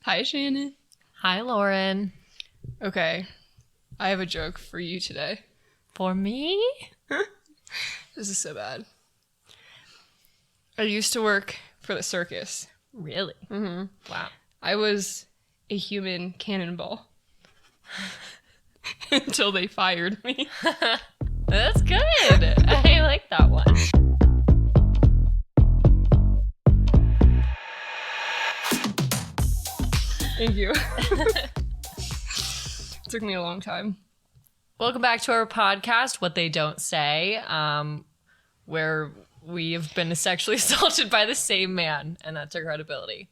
Hi, Shannon. Hi, Lauren. Okay, I have a joke for you today. For me? This is so bad. I used to work for the circus. Really? Mm-hmm. Wow. I was a human cannonball. Until they fired me. That's good. I like that one. Thank you. Took me a long time. Welcome back to our podcast, What They Don't Say, where we have been sexually assaulted by the same man, and that's our credibility.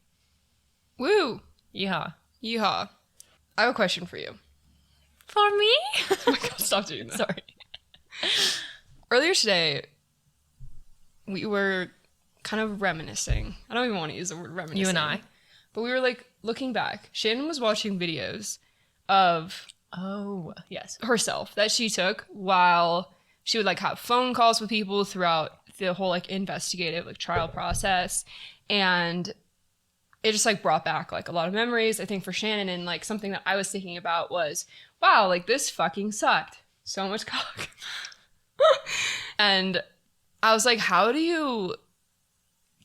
Woo! Yeehaw. Yeehaw. I have a question for you. For me? Oh my god, stop doing that. Sorry. Earlier today, we were kind of reminiscing. I don't even want to use the word reminiscing. You and I? But we were like looking back. Shannon was watching videos of yes, herself that she took while she would like have phone calls with people throughout the whole like investigative like trial process, and it just like brought back like a lot of memories, I think, for Shannon. And like something that I was thinking about was, wow, like this fucking sucked. So much cock. And I was like, how do you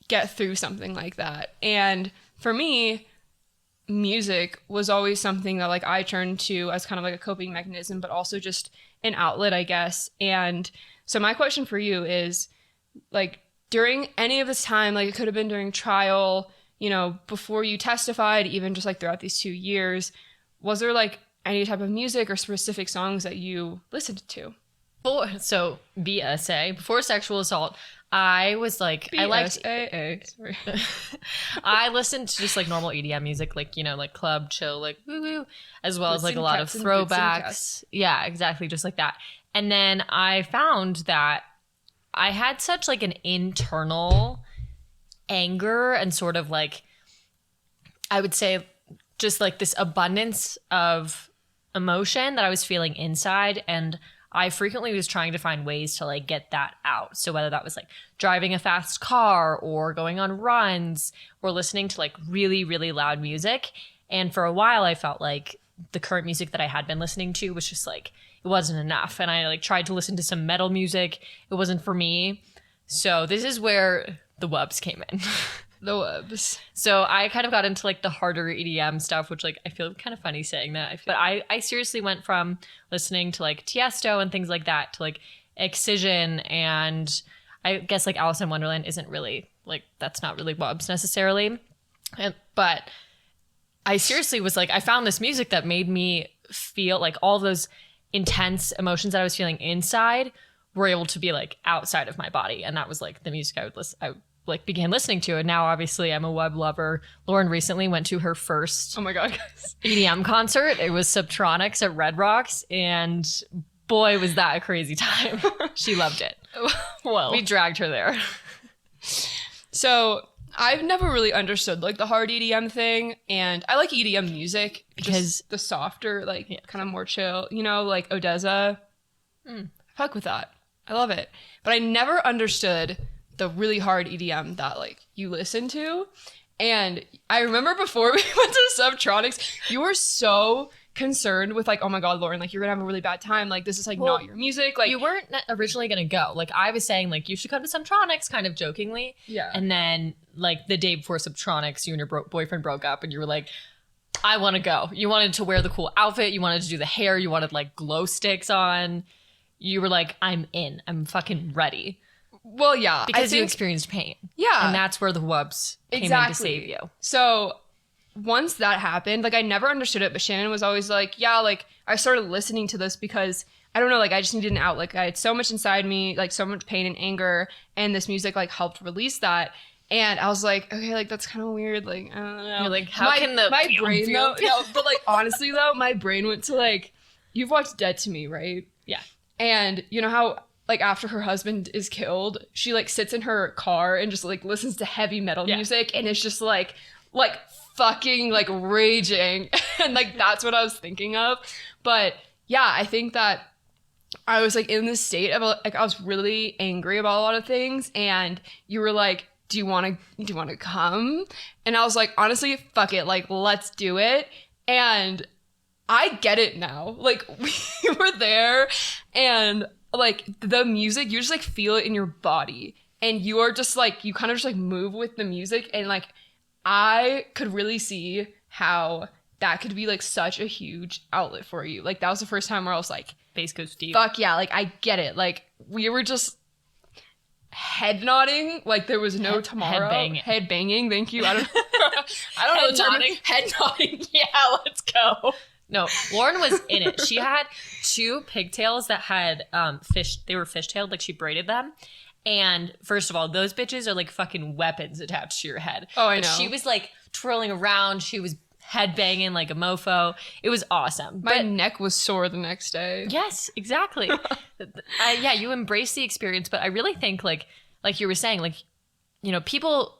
get through something like that? And for me, music was always something that like I turned to as kind of like a coping mechanism, but also just an outlet, I guess. And so my question for you is, like, during any of this time, like it could have been during trial, you know, before you testified, even just like throughout these 2 years, was there like any type of music or specific songs that you listened to? So BSA, before sexual assault, I was like, BSAA. I liked Sorry. I listened to just like normal EDM music, like, you know, like club chill, like woo woo, as well as like a lot of throwbacks. Yeah, exactly, just like that. And then I found that I had such like an internal anger and sort of like, I would say just like this abundance of emotion that I was feeling inside, and I frequently was trying to find ways to like get that out. So whether that was like driving a fast car or going on runs or listening to like really, really loud music. And for a while I felt like the current music that I had been listening to was just like, it wasn't enough. And I like tried to listen to some metal music. It wasn't for me. So this is where the Wubbz came in. The Wubbz. So I kind of got into like the harder EDM stuff, which like I feel kind of funny saying that. But I seriously went from listening to like Tiesto and things like that to like Excision, and I guess like Alice in Wonderland isn't really like, that's not really Wubbz necessarily. But I seriously was like, I found this music that made me feel like all those intense emotions that I was feeling inside were able to be like outside of my body. And that was like the music I like began listening to. And now obviously I'm a Wubbz lover. Lauren recently went to her first Oh my god, guys. EDM concert. It was Subtronics at Red Rocks, and boy was that a crazy time. She loved it. Well, We dragged her there. So I've never really understood like the hard EDM thing, and I like EDM music Because the softer, like kind of more chill, you know, like Odessa. Fuck with that. I love it. But I never understood the really hard EDM that like you listen to. And I remember before we went to Subtronics, you were so concerned with like, oh my god, Lauren, like you're gonna have a really bad time, like this is like not your music. Like you weren't originally gonna go. Like I was saying, like you should come to Subtronics, kind of jokingly. Yeah. And then like the day before Subtronics, you and your boyfriend broke up, and you were like, I want to go. You wanted to wear the cool outfit. You wanted to do the hair. You wanted like glow sticks on. You were like, I'm in. I'm fucking ready. Well, yeah. Because you experienced pain. Yeah. And that's where the Wubbz came in to save you. So once that happened, like I never understood it, but Shannon was always like, yeah, like I started listening to this because I don't know, like I just needed an out. Like I had so much inside me, like so much pain and anger, and this music like helped release that. And I was like, okay, like that's kind of weird. Like, I don't know. You're like, how can my brain though? No, but like honestly though, my brain went to like, you've watched Dead to Me, right? Yeah. And you know how like after her husband is killed, she like sits in her car and just like listens to heavy metal music, and it's just like fucking like raging. And like that's what I was thinking of. But yeah, I think that I was like in this state of like I was really angry about a lot of things, and you were like, do you want to come? And I was like, honestly, fuck it. Like, let's do it. And I get it now. Like, we were there and like the music, you just like feel it in your body. And you are just like, you kind of just like move with the music. And like, I could really see how that could be like such a huge outlet for you. Like, that was the first time where I was like, bass goes deep. Fuck yeah. Like, I get it. Like, we were just head nodding. Like, there was no tomorrow. Head banging. Thank you. I don't know the term. Head nodding. Yeah, let's go. No, Lauren was in it. She had 2 pigtails that had they were fishtailed, like she braided them. And first of all, those bitches are like fucking weapons attached to your head. Oh, I know. She was like twirling around. She was head banging like a mofo. It was awesome. My neck was sore the next day. Yes, exactly. Yeah, you embrace the experience, but I really think like you were saying, like, you know, people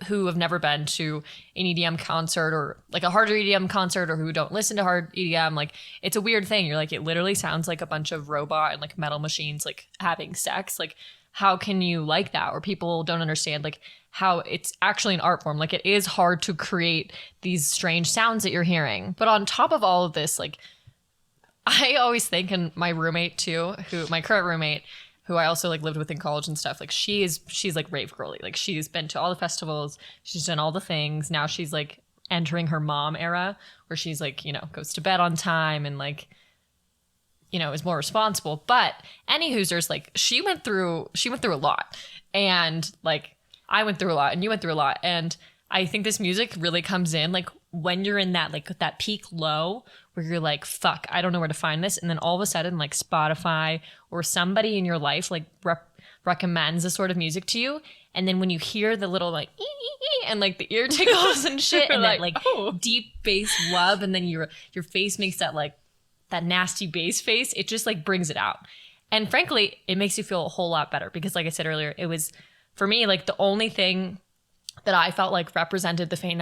who have never been to an EDM concert or like a harder EDM concert or who don't listen to hard EDM, like, it's a weird thing. You're like, it literally sounds like a bunch of robot and like metal machines like having sex. Like, how can you like that? Or people don't understand like how it's actually an art form. Like, it is hard to create these strange sounds that you're hearing. But on top of all of this, like, I always think, and my roommate too, my current roommate, who I also like lived with in college and stuff, like she's like rave girly. Like, she's been to all the festivals, she's done all the things. Now she's like entering her mom era where she's like, you know, goes to bed on time and like, you know, is more responsible. But any Hoosers, like, she went through a lot. And like, I went through a lot and you went through a lot. And I think this music really comes in like when you're in that, like that peak low where you're like, fuck, I don't know where to find this. And then all of a sudden, like Spotify or somebody in your life, like recommends this sort of music to you. And then when you hear the little like, and like the ear tickles and shit, and that like deep bass wub, and then your face makes that like, that nasty bass face, it just like brings it out. And frankly, it makes you feel a whole lot better because, like I said earlier, it was, for me, like the only thing that I felt like represented the pain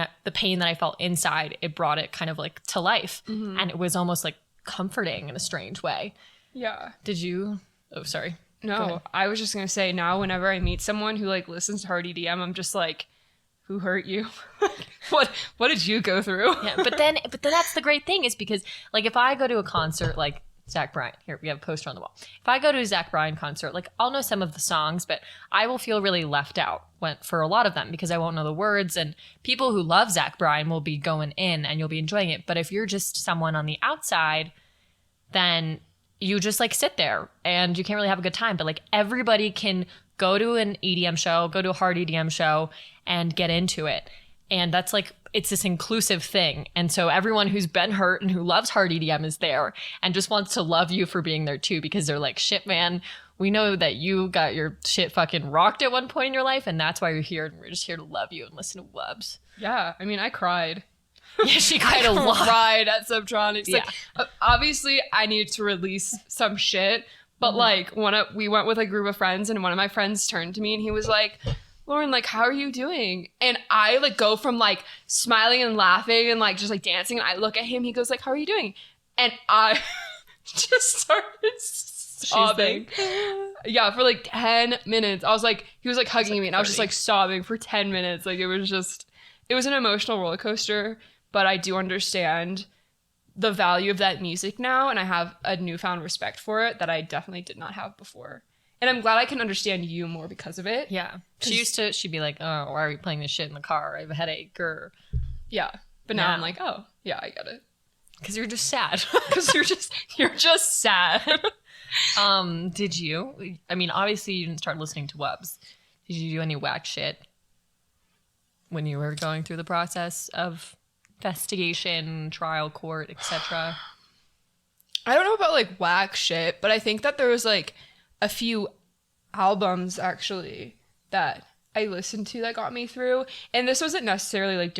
that I felt inside. It brought it kind of like to life. Mm-hmm. And it was almost like comforting in a strange way. Yeah. Did you? Oh, sorry. No, I was just going to say, now whenever I meet someone who like listens to hard EDM, I'm just like, who hurt you? What did you go through? Yeah, but then that's the great thing is because like if I go to a concert like Zach Bryan, here we have a poster on the wall. If I go to a Zach Bryan concert, like I'll know some of the songs, but I will feel really left out for a lot of them because I won't know the words. And people who love Zach Bryan will be going in and you'll be enjoying it. But if you're just someone on the outside, then you just like sit there and you can't really have a good time. But like everybody can go to an EDM show, go to a hard EDM show and get into it. And that's like, it's this inclusive thing. And so everyone who's been hurt and who loves hard EDM is there and just wants to love you for being there too, because they're like, shit, man, we know that you got your shit fucking rocked at one point in your life. And that's why you're here. And we're just here to love you and listen to Wubbz. Yeah. I mean, I cried. Yeah, she cried a lot. Cried at Subtronics. Yeah. Like, obviously, I needed to release some shit. But like, we went with a group of friends and one of my friends turned to me and he was like, Lauren, like, how are you doing? And I like go from like smiling and laughing and like just like dancing. And I look at him, he goes like, how are you doing? And I just started sobbing. Yeah, for like 10 minutes. I was like, he was like hugging me and I was just like sobbing for 10 minutes. Like it was an emotional roller coaster, but I do understand the value of that music now. And I have a newfound respect for it that I definitely did not have before. And I'm glad I can understand you more because of it. Yeah. She'd be like, oh, why are we playing this shit in the car? I have a headache or... Yeah. But now I'm like, oh, yeah, I get it. Because you're just sad. Because you're just sad. Did you? I mean, obviously you didn't start listening to Wubbz. Did you do any whack shit when you were going through the process of investigation, trial, court, etc.? I don't know about like whack shit, but I think that there was like a few albums actually that I listened to that got me through. And this wasn't necessarily like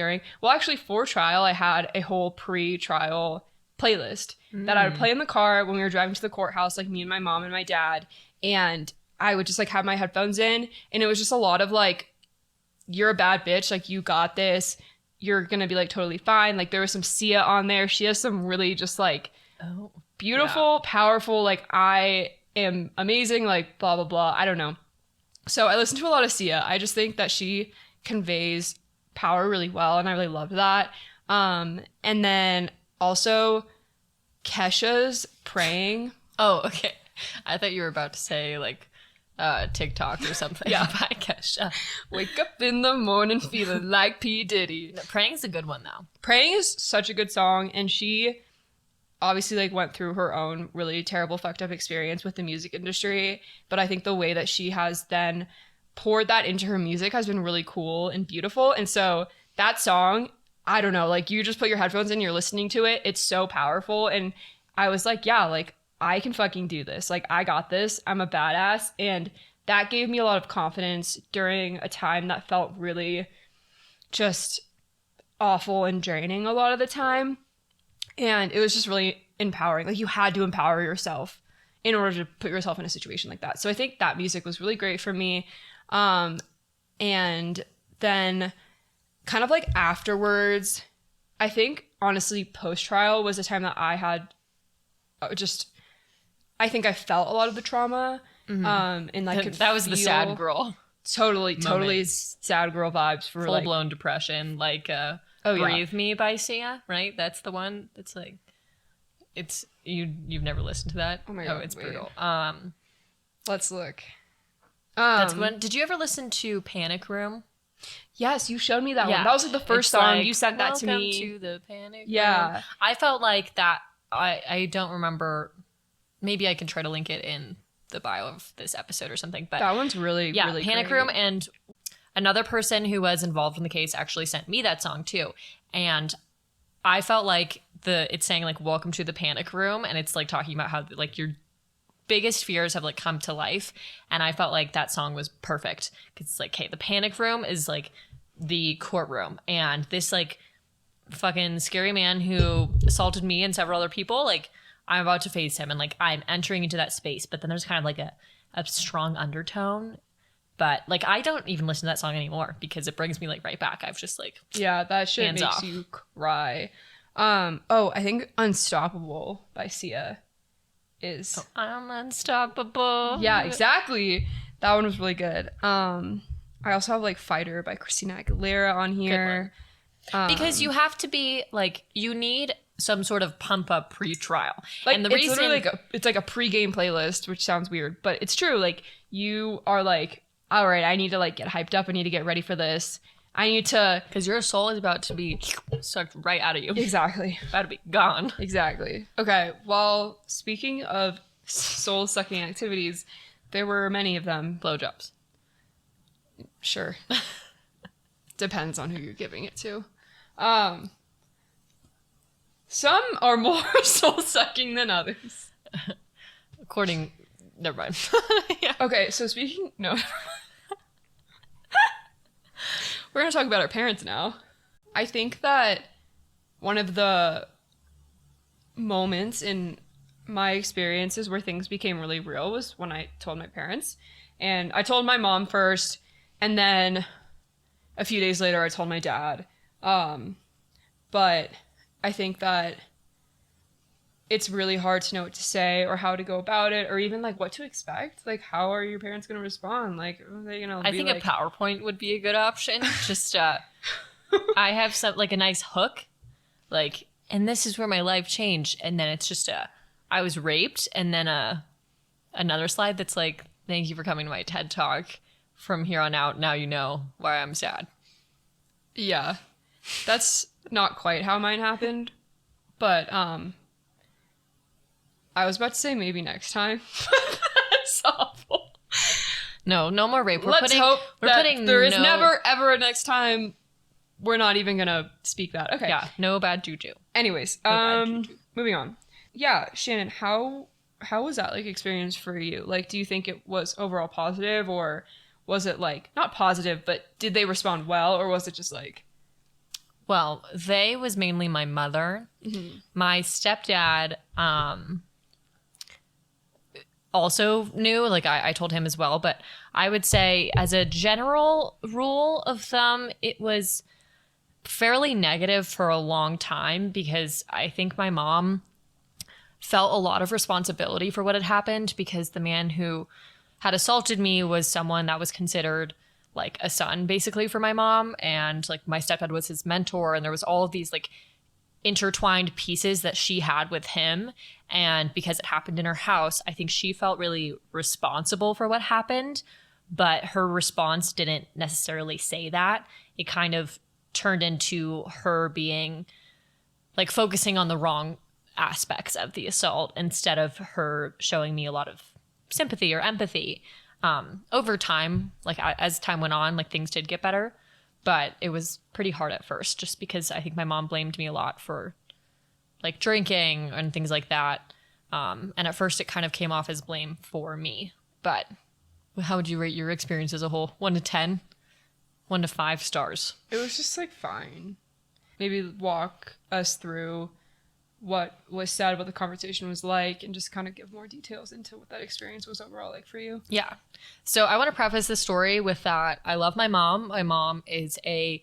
actually for trial, I had a whole pre-trial playlist that I would play in the car when we were driving to the courthouse, like me and my mom and my dad. And I would just like have my headphones in and it was just a lot of like, you're a bad bitch. Like you got this. You're going to be like totally fine. Like there was some Sia on there. She has some really just like beautiful, powerful, like I am amazing, like blah, blah, blah. I don't know. So I listen to a lot of Sia. I just think that she conveys power really well, and I really loved that. And then also Kesha's Praying. Oh, okay. I thought you were about to say like TikTok or something. Yeah. By Kesha. Wake up in the morning feeling like P. Diddy. No, Praying's a good one though. Praying is such a good song, and she obviously like went through her own really terrible fucked up experience with the music industry, but I think the way that she has then poured that into her music has been really cool and beautiful. And so that song, I don't know, like you just put your headphones in, you're listening to it, it's so powerful. And I was like, yeah, like I can fucking do this. Like I got this. I'm a badass. And that gave me a lot of confidence during a time that felt really just awful and draining a lot of the time. And it was just really empowering. Like you had to empower yourself in order to put yourself in a situation like that. So I think that music was really great for me. And then kind of like afterwards, I think honestly post-trial was a time that I had I think I felt a lot of the trauma. And I could that was the sad girl. Totally sad girl vibes for full blown depression. Like Breathe Me by Sia, right? That's the one that's like, it's you've never listened to that? Oh my God, it's wait. brutal. Let's look. That's one. Did you ever listen to Panic Room? Yes, you showed me that one. That was like the first song you sent that to me. Welcome to the Panic Yeah. Room. I felt like that. I don't remember. Maybe I can try to link it in the bio of this episode or something. But that one's really really Panic great. Room. And another person who was involved in the case actually sent me that song too, and I felt like it's saying like welcome to the panic room, and it's like talking about how like your biggest fears have like come to life. And I felt like that song was perfect because it's like, hey, the panic room is like the courtroom, and this like fucking scary man who assaulted me and several other people, like I'm about to face him, and like I'm entering into that space. But then there's kind of like a strong undertone. But like I don't even listen to that song anymore because it brings me like right back. I've just like, yeah, that shit hands makes off. you cry. I think Unstoppable by Sia is I'm unstoppable. Yeah, exactly. That one was really good. I also have like Fighter by Christina Aguilera on here. Because you have to be like, you need some sort of pump up pre-trial. Like, and the it's reason literally it's like a pre-game playlist, which sounds weird, but it's true. Like you are like, all right, I need to like get hyped up. I need to get ready for this. I need to, because your soul is about to be sucked right out of you. Exactly. About to be gone. Exactly. Okay. Well, speaking of soul sucking activities, there were many of them. Blowjobs. Sure. Depends on who you're giving it to. Some are more soul-sucking than others. Never mind. Yeah. Okay, so no. We're going to talk about our parents now. I think that one of the moments in my experiences where things became really real was when I told my parents. And I told my mom first, and then a few days later I told my dad. But I think that it's really hard to know what to say or how to go about it or even like what to expect. Like, how are your parents going to respond? Like, are they going to I think a PowerPoint would be a good option. Just, I have some like a nice hook, like, and this is where my life changed. And then it's just I was raped. And then another slide that's like, thank you for coming to my TED Talk. From here on out, now you know why I'm sad. Yeah. That's not quite how mine happened. But I was about to say maybe next time. That's awful. No more rape. Let's hope there is never, ever a next time. We're not even going to speak that. Okay. Yeah, no bad juju. Anyways, moving on. Yeah, Shannon, how was that like experience for you? Like, do you think it was overall positive, or was it like, not positive, but did they respond well, or was it just like... Well, they was mainly my mother. Mm-hmm. My stepdad also knew, like I told him as well, but I would say as a general rule of thumb, it was fairly negative for a long time because I think my mom felt a lot of responsibility for what had happened because the man who had assaulted me was someone that was considered like a son basically for my mom, and like my stepdad was his mentor, and there was all of these like intertwined pieces that she had with him. And because it happened in her house, I think she felt really responsible for what happened, but her response didn't necessarily say that. It kind of turned into her being like focusing on the wrong aspects of the assault instead of her showing me a lot of sympathy or empathy. Over time, like as time went on, like things did get better, but it was pretty hard at first just because I think my mom blamed me a lot for like drinking and things like that. And at first it kind of came off as blame for me. But how would you rate your experience as a whole? 1 to 10? 1 to 5 stars. It was just like fine. Maybe walk us through what was said, what the conversation was like, and just kind of give more details into what that experience was overall like for you. Yeah. So I want to preface this story with that I love my mom. My mom is a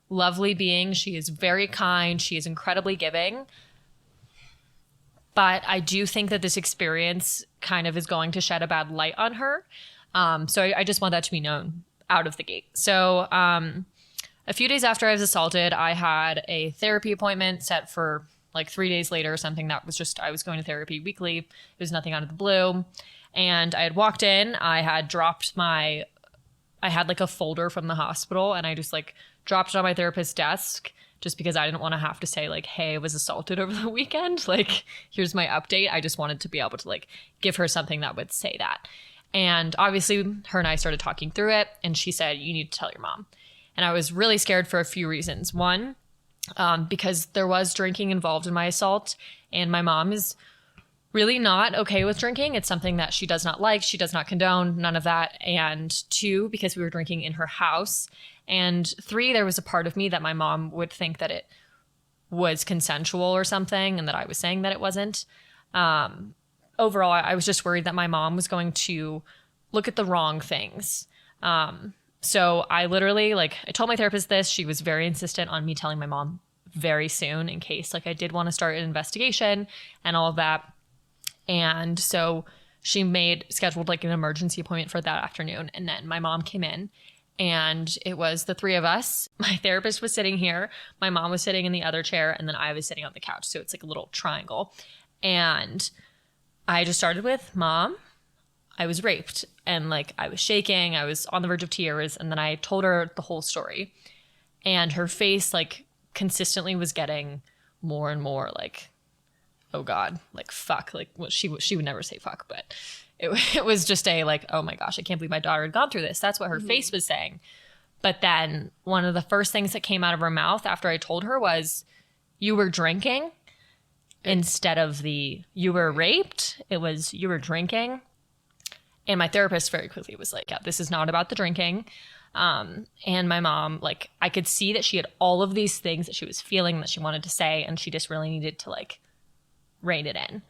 lovely being. She is very kind. She is incredibly giving. But I do think that this experience kind of is going to shed a bad light on her. So I just want that to be known out of the gate. So a few days after I was assaulted, I had a therapy appointment set for like 3 days later or something. That was just, I was going to therapy weekly. It was nothing out of the blue. And I had walked in, I had like a folder from the hospital, and I just like dropped it on my therapist's desk just because I didn't want to have to say like, hey, I was assaulted over the weekend. Like, here's my update. I just wanted to be able to like give her something that would say that. And obviously her and I started talking through it, and she said, you need to tell your mom. And I was really scared for a few reasons. One, because there was drinking involved in my assault, and my mom is really not okay with drinking. It's something that she does not like. She does not condone, none of that. And 2, because we were drinking in her house. And 3, there was a part of me that my mom would think that it was consensual or something, and that I was saying that it wasn't. Overall, I was just worried that my mom was going to look at the wrong things. So I literally, like, I told my therapist this. She was very insistent on me telling my mom very soon in case, like, I did want to start an investigation and all of that. And so she scheduled, like, an emergency appointment for that afternoon. And then my mom came in, and it was the 3 of us. My therapist was sitting here. My mom was sitting in the other chair, and then I was sitting on the couch. So it's like a little triangle. And I just started with, Mom, I was raped, and like I was shaking, I was on the verge of tears, and then I told her the whole story, and her face like consistently was getting more and more like, oh God, like fuck, like well, she would never say fuck, but it was just a like, oh my gosh, I can't believe my daughter had gone through this. That's what her face was saying. But then one of the first things that came out of her mouth after I told her was, you were drinking, instead of the you were raped. It was you were drinking. And my therapist very quickly was like, yeah, this is not about the drinking. And my mom, like, I could see that she had all of these things that she was feeling that she wanted to say, and she just really needed to, like, rein it in.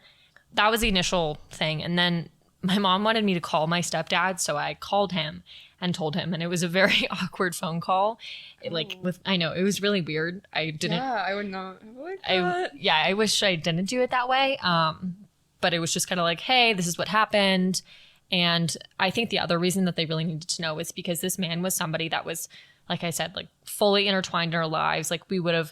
That was the initial thing. And then my mom wanted me to call my stepdad, so I called him and told him. And it was a very awkward phone call. I know, it was really weird. I didn't. Yeah, I would not have like that. I wish I didn't do it that way. But it was just kind of like, hey, this is what happened. And I think the other reason that they really needed to know is because this man was somebody that was, like I said, like fully intertwined in our lives. Like we would have,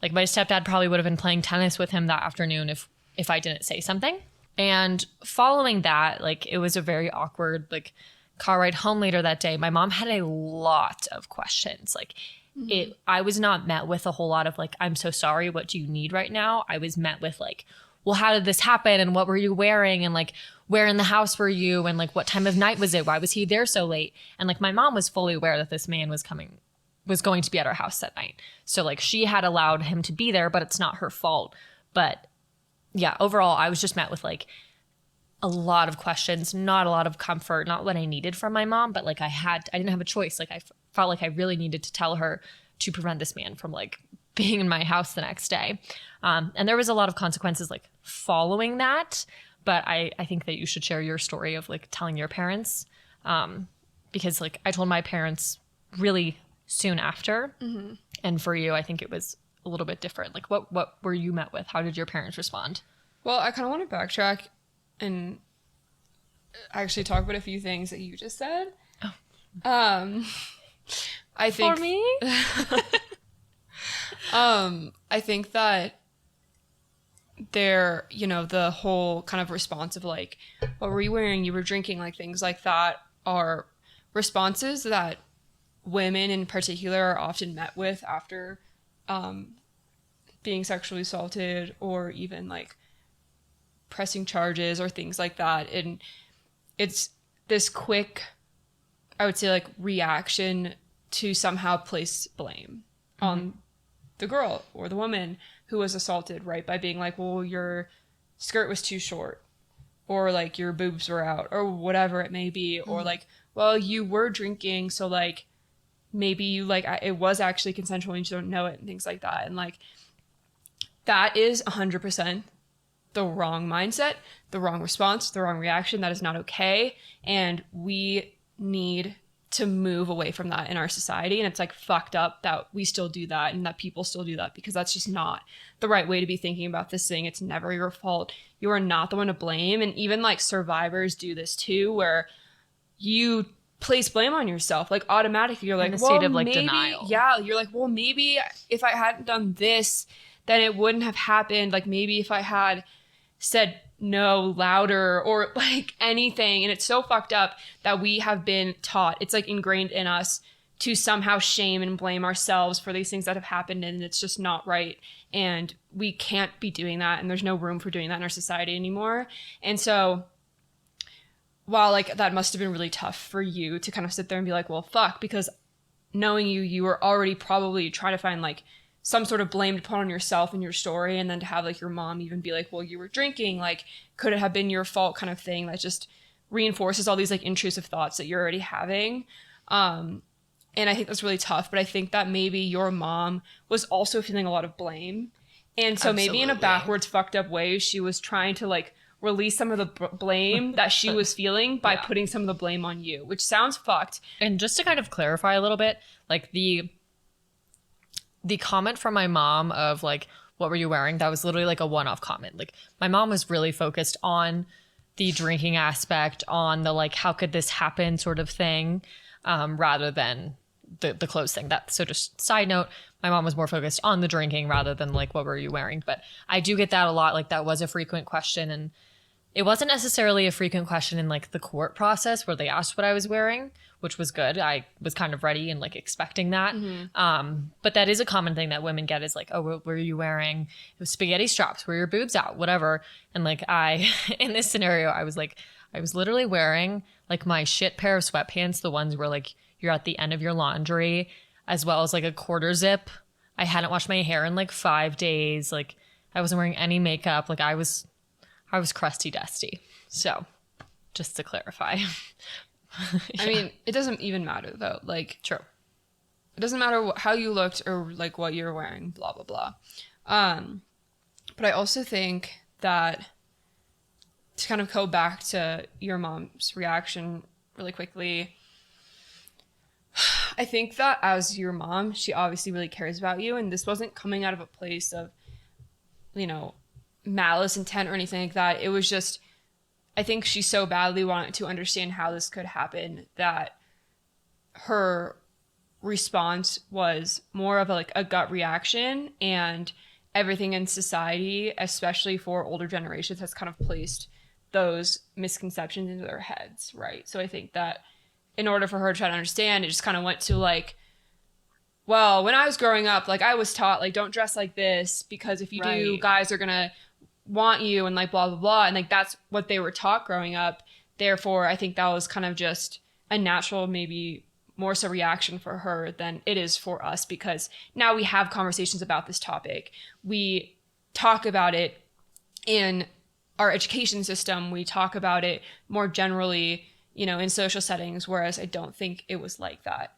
like my stepdad probably would have been playing tennis with him that afternoon if I didn't say something. And following that, like it was a very awkward, like car ride home later that day. My mom had a lot of questions. Like I was not met with a whole lot of like, I'm so sorry, what do you need right now? I was met with like, well, how did this happen? And what were you wearing? And like, where in the house were you? And like, what time of night was it? Why was he there so late? And like, my mom was fully aware that this man was going to be at our house that night. So like, she had allowed him to be there, but it's not her fault. But yeah, overall, I was just met with like a lot of questions, not a lot of comfort, not what I needed from my mom, but like I didn't have a choice. Like I felt like I really needed to tell her to prevent this man from like being in my house the next day. And there was a lot of consequences like following that. But I think that you should share your story of like telling your parents, because like I told my parents really soon after. Mm-hmm. And for you, I think it was a little bit different. Like what were you met with? How did your parents respond? Well, I kind of want to backtrack and actually talk about a few things that you just said. Oh. I think For me? I think that there, you know, the whole kind of response of like, what were you wearing? You were drinking, like things like that are responses that women in particular are often met with after being sexually assaulted or even like pressing charges or things like that. And it's this quick, I would say, like reaction to somehow place blame on the girl or the woman who was assaulted, right? By being like, well, your skirt was too short, or like your boobs were out, or whatever it may be, or like, well, you were drinking, so like maybe you like it was actually consensual and you don't know it, and things like that. And like that is 100% the wrong mindset, the wrong response, the wrong reaction. That is not okay, and we need to move away from that in our society. And it's like fucked up that we still do that and that people still do that, because that's just not the right way to be thinking about this thing. It's never your fault. You are not the one to blame. And even like survivors do this too, where you place blame on yourself, like automatically. You're like, in a well, state of like maybe, denial. yeah, you're like, well, maybe if I hadn't done this, then it wouldn't have happened. Like maybe if I had said no louder or like anything. And it's so fucked up that we have been taught, it's like ingrained in us to somehow shame and blame ourselves for these things that have happened, and it's just not right. And we can't be doing that, and there's no room for doing that in our society anymore. And so while like that must have been really tough for you to kind of sit there and be like, well, fuck, because knowing you were already probably trying to find like some sort of blame to put on yourself and your story, and then to have like your mom even be like, well, you were drinking, like could it have been your fault, kind of thing, that just reinforces all these like intrusive thoughts that you're already having. And I think that's really tough, but I think that maybe your mom was also feeling a lot of blame, and so maybe in a backwards fucked up way she was trying to like release some of the blame that she was feeling by putting some of the blame on you, which sounds fucked. And just to kind of clarify a little bit, like the comment from my mom of like, what were you wearing? That was literally like a one-off comment. Like my mom was really focused on the drinking aspect, on the like, how could this happen sort of thing, rather than the clothes thing. So just side note, my mom was more focused on the drinking rather than like, what were you wearing? But I do get that a lot. Like that was a frequent question, and it wasn't necessarily a frequent question in like the court process where they asked what I was wearing, which was good. I was kind of ready and like expecting that. But that is a common thing that women get, is like, oh, what were you wearing? It was spaghetti straps. Were your boobs out? Whatever. And like in this scenario, I was literally wearing like my shit pair of sweatpants, the ones where like you're at the end of your laundry, as well as like a quarter zip. I hadn't washed my hair in like 5 days. Like I wasn't wearing any makeup. Like I was crusty dusty. So just to clarify. I mean, it doesn't even matter though. Like, true. It doesn't matter how you looked or like what you're wearing, blah, blah, blah. But I also think that, to kind of go back to your mom's reaction really quickly, I think that as your mom, she obviously really cares about you. And this wasn't coming out of a place of, you know, malice intent or anything like that. It was just, I think she so badly wanted to understand how this could happen that her response was more of a gut reaction, and everything in society, especially for older generations, has kind of placed those misconceptions into their heads, right? So I think that in order for her to try to understand, it just kind of went to like, well, when I was growing up, like I was taught like, don't dress like this, because if you do, guys are gonna want you, and like blah blah blah, and like that's what they were taught growing up. Therefore I think that was kind of just a natural, maybe more so reaction for her than it is for us, because now we have conversations about this topic, we talk about it in our education system, we talk about it more generally, you know, in social settings, whereas I don't think it was like that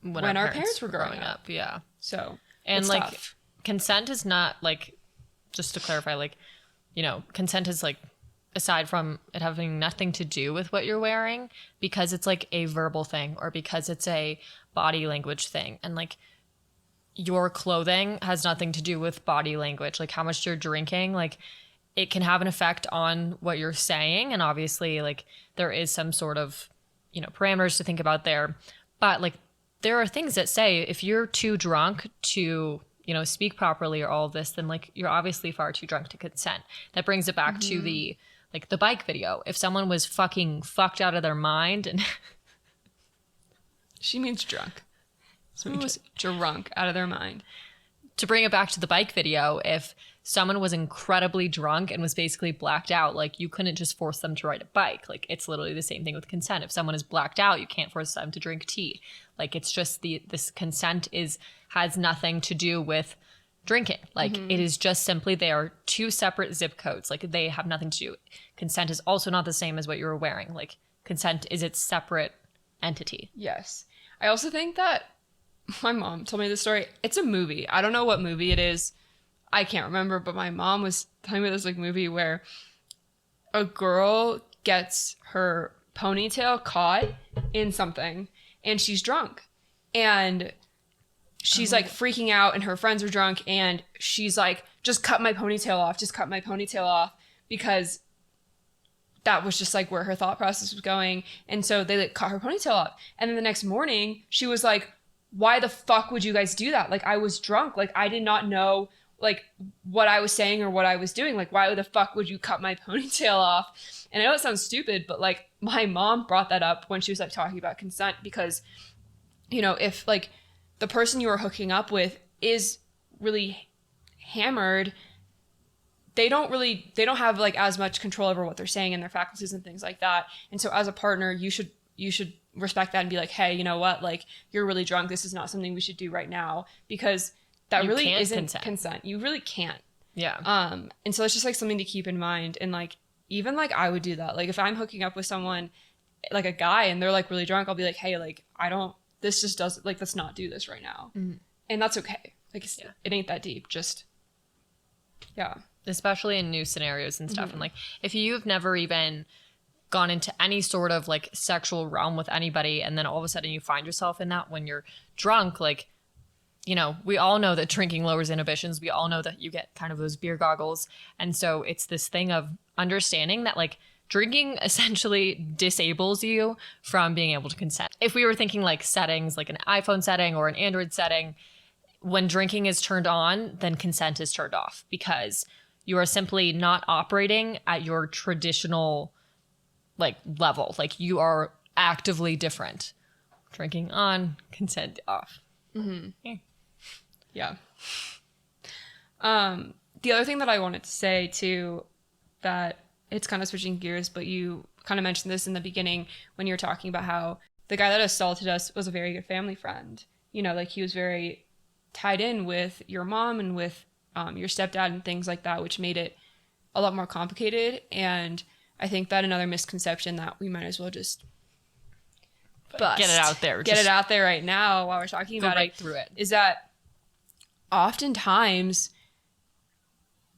when our parents were growing up. Yeah. So and like tough. Consent is not like, just to clarify, like, you know, consent is like, aside from it having nothing to do with what you're wearing, because it's like a verbal thing, or because it's a body language thing. And like your clothing has nothing to do with body language. Like how much you're drinking, like it can have an effect on what you're saying. And obviously, like, there is some sort of, you know, parameters to think about there. But like, there are things that say if you're too drunk to, you know, speak properly or all of this, then like, you're obviously far too drunk to consent. That brings it back to the, like, the bike video. If someone was fucked out of their mind and she means drunk. Someone was drunk out of their mind. To bring it back to the bike video, if someone was incredibly drunk and was basically blacked out, like, you couldn't just force them to ride a bike. Like, it's literally the same thing with consent. If someone is blacked out, you can't force them to drink tea. Like, it's just this consent has nothing to do with drinking. Like, it is just simply, they are two separate zip codes. Like, they have nothing to do. Consent is also not the same as what you were wearing. Like, consent is its separate entity. Yes. I also think that my mom told me this story. It's a movie. I don't know what movie it is. I can't remember, but my mom was telling me this like movie where a girl gets her ponytail caught in something and she's drunk and she's like freaking out and her friends are drunk and she's like, just cut my ponytail off because that was just like where her thought process was going. And so they like cut her ponytail off. And then the next morning she was like, why the fuck would you guys do that? Like, I was drunk. Like, I did not know like what I was saying or what I was doing. Like, why the fuck would you cut my ponytail off? And I know it sounds stupid, but like my mom brought that up when she was like talking about consent because, you know, if like the person you are hooking up with is really hammered, they don't have like as much control over what they're saying and their faculties and things like that. And so as a partner, you should respect that and be like, hey, you know what? Like, you're really drunk. This is not something we should do right now because that you really isn't consent. You really can't. Yeah. And so it's just like something to keep in mind. And like, even like I would do that. Like if I'm hooking up with someone, like a guy, and they're like really drunk, I'll be like, hey, like this just doesn't, like, let's not do this right now. And that's okay. Like it ain't that deep. Just, yeah. Especially in new scenarios and stuff. And like, if you've never even gone into any sort of like sexual realm with anybody, and then all of a sudden you find yourself in that when you're drunk, like, you know, we all know that drinking lowers inhibitions. We all know that you get kind of those beer goggles. And so it's this thing of understanding that like drinking essentially disables you from being able to consent. If we were thinking like settings, like an iPhone setting or an Android setting, when drinking is turned on, then consent is turned off because you are simply not operating at your traditional like level. Like, you are actively different. Drinking on, consent off. Yeah. The other thing that I wanted to say too, that it's kind of switching gears, but you kind of mentioned this in the beginning when you were talking about how the guy that assaulted us was a very good family friend. You know, like he was very tied in with your mom and with your stepdad and things like that, which made it a lot more complicated. And I think that another misconception that we might as well just bust. Get it out there. Get it out there right now while we're talking about right through it. Is that oftentimes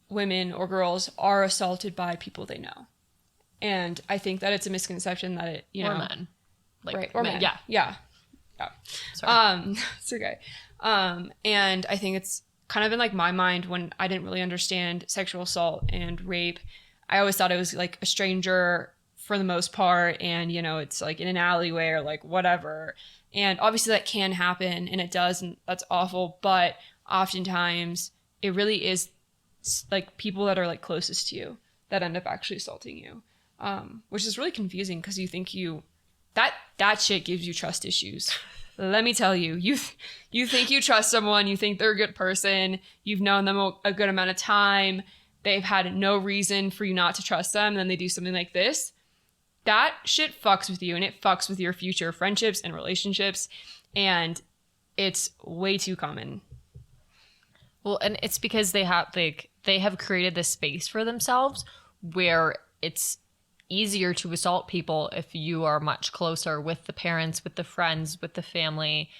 women or girls are assaulted by people they know. And I think that it's a misconception that it, you know. Or men. Like, right. Or men. Yeah. Yeah. Sorry. It's okay. And I think it's kind of in like my mind when I didn't really understand sexual assault and rape. I always thought it was like a stranger for the most part. And, you know, it's like in an alleyway or like whatever. And obviously that can happen and it does. And that's awful. But oftentimes it really is like people that are like closest to you that end up actually assaulting you. Which is really confusing because you think that shit gives you trust issues. Let me tell you, you think you trust someone, you think they're a good person, you've known them a good amount of time, they've had no reason for you not to trust them, and then they do something like this. That shit fucks with you, and it fucks with your future friendships and relationships, and it's way too common. Well, and it's because they have created this space for themselves where it's easier to assault people if you are much closer with the parents, with the friends, with the family,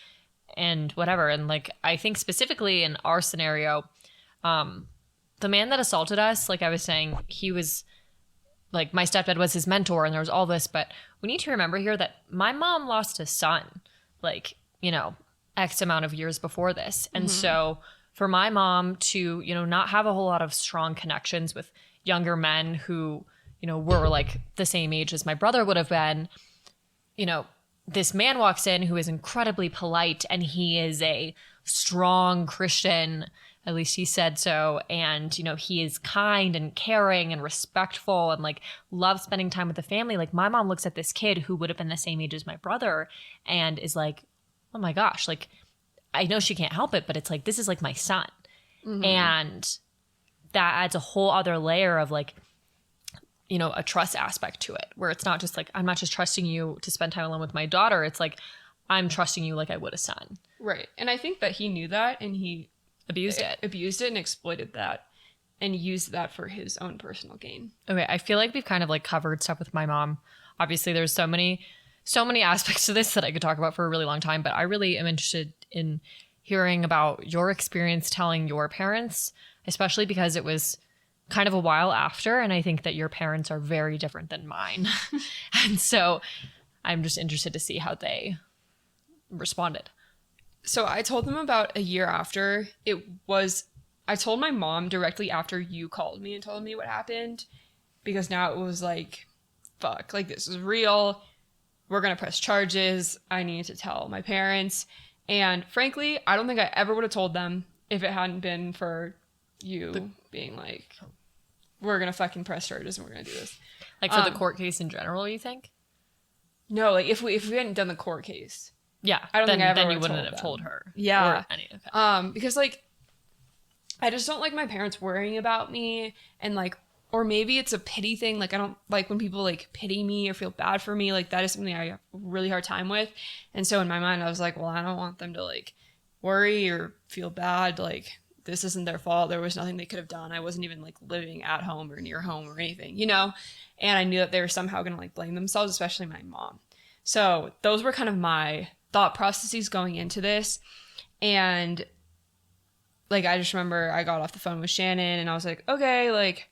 and whatever. And like, I think specifically in our scenario, the man that assaulted us, like I was saying, he was like, my stepdad was his mentor and there was all this, but we need to remember here that my mom lost a son, like, you know, X amount of years before this. And so for my mom to, you know, not have a whole lot of strong connections with younger men who, you know, were like the same age as my brother would have been, you know, this man walks in who is incredibly polite, and he is a strong Christian, at least he said so. And, you know, he is kind and caring and respectful and like loves spending time with the family. Like my mom looks at this kid who would have been the same age as my brother and is like, oh my gosh, like I know she can't help it, but it's like, this is like my son. Mm-hmm. And that adds a whole other layer of like, you know, a trust aspect to it, where it's not just like, I'm not just trusting you to spend time alone with my daughter. It's like, I'm trusting you like I would a son. Right. And I think that he knew that, and he abused it and exploited that and used that for his own personal gain. Okay. I feel like we've kind of like covered stuff with my mom. Obviously there's so many aspects to this that I could talk about for a really long time, but I really am interested in hearing about your experience telling your parents, especially because it was kind of a while after, and I think that your parents are very different than mine. And so I'm just interested to see how they responded. So I told them about a year after. I told my mom directly after you called me and told me what happened, because now it was like, fuck, like this is real. We're going to press charges. I need to tell my parents. And frankly, I don't think I ever would have told them if it hadn't been for you being like, we're going to fucking press charges and we're going to do this. Like for the court case in general, you think? No, like if we hadn't done the court case. Yeah. I don't think I ever then you wouldn't have told her. Yeah. Okay. Because like, I just don't like my parents worrying about me, and like, or maybe it's a pity thing. Like I don't like when people like pity me or feel bad for me. Like that is something I have a really hard time with. And so in my mind, I was like, well, I don't want them to like worry or feel bad. Like this isn't their fault. There was nothing they could have done. I wasn't even like living at home or near home or anything, you know? And I knew that they were somehow going to like blame themselves, especially my mom. So those were kind of my thought processes going into this. And like, I just remember I got off the phone with Shannon and I was like, okay, like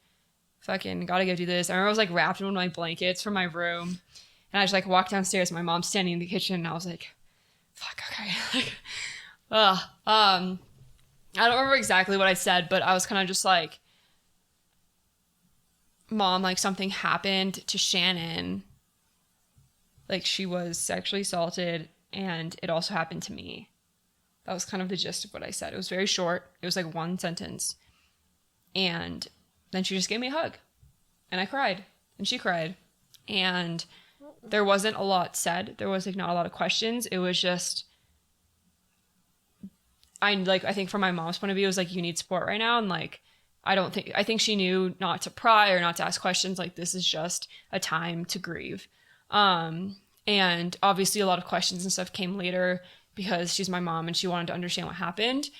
fucking gotta go do this. I remember I was like wrapped in one of my blankets from my room, and I just like walked downstairs and my mom's standing in the kitchen, and I was like, fuck, okay. I don't remember exactly what I said, but I was kind of just like, Mom, like something happened to Shannon. Like she was sexually assaulted, and it also happened to me. That was kind of the gist of what I said. It was very short. It was like one sentence. And then she just gave me a hug, and I cried, and she cried, and there wasn't a lot said. There was like not a lot of questions. It was just, I think from my mom's point of view, it was like, you need support right now. And like, I think she knew not to pry or not to ask questions. Like this is just a time to grieve. And obviously a lot of questions and stuff came later because she's my mom and she wanted to understand what happened.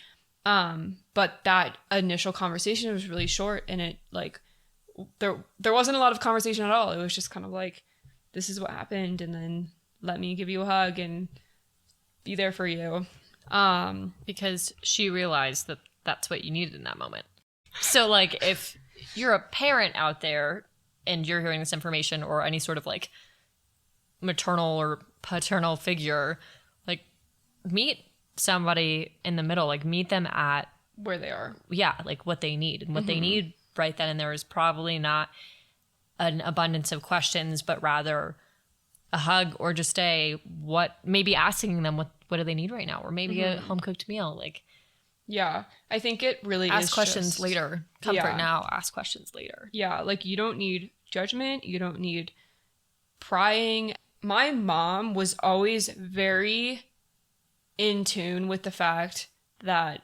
But that initial conversation was really short, and it like, there wasn't a lot of conversation at all. It was just kind of like, this is what happened, and then let me give you a hug and be there for you. Because she realized that that's what you needed in that moment. So like, if you're a parent out there and you're hearing this information, or any sort of like maternal or paternal figure, like meet somebody in the middle, like meet them at where they are. Yeah, like what they need. And what they need right then and there is probably not an abundance of questions, but rather a hug, or just maybe asking them what do they need right now, or maybe a home cooked meal. Like, yeah, I think it really ask is questions just, later. Comfort now, ask questions later. Yeah, like you don't need judgment. You don't need prying. My mom was always very in tune with the fact that